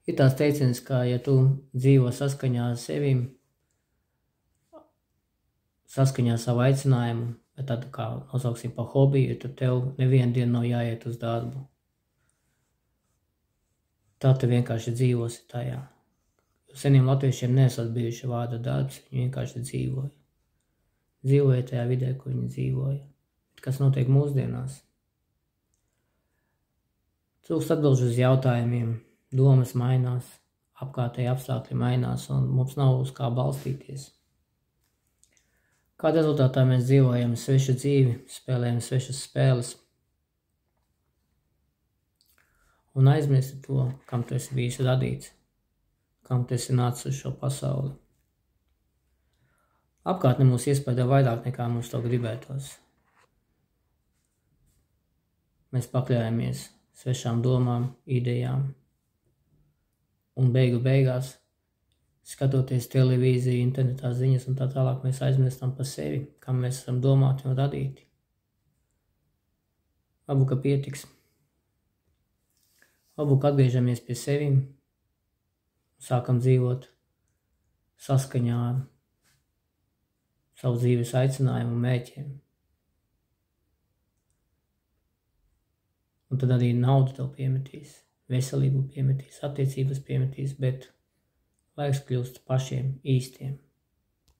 Ir tās teiciens, ka ja tu dzīvo saskaņā ar sevim, saskaņā ar savu aicinājumu, bet tad kā nosauksim pa hobiju, tad tev nevienu dienu nav jāiet uz darbu. Tā tu vienkārši dzīvosi tajā. Seniem latviešiem nesat bijuši vārda darbs, viņi vienkārši dzīvoja. Dzīvoja tajā vidē, kur viņi dzīvoja. Bet kas notiek mūsdienās? Trūkst atbilžu uz jautājumiem, domas mainās, apkārtēji apstākļi mainās un mums nav uz kā balstīties. Kā rezultātā mēs dzīvojam svešu dzīvi, spēlējam svešas spēles un aizmirsti to, kam tu esi bijis radīts, kam tu esi nācis uz šo pasauli. Apkārtne mūs iespēja vairāk nekā mums to gribētos. Mēs pakļājamies svešām domām, idejām, un beigās, skatoties televīziju, internetā ziņas un tā tālāk, mēs aizmirstam par sevi, kam mēs esam domāti un radīti. Varbūt, ka pietiks. Varbūt, ka atgriežamies pie sevim, sākam dzīvot saskaņā ar savu dzīves aicinājumu un mērķiem. Un tad arī naudu tev piemetīs, veselību piemetīs, attiecības piemetīs, bet laiks kļūst pašiem īstiem.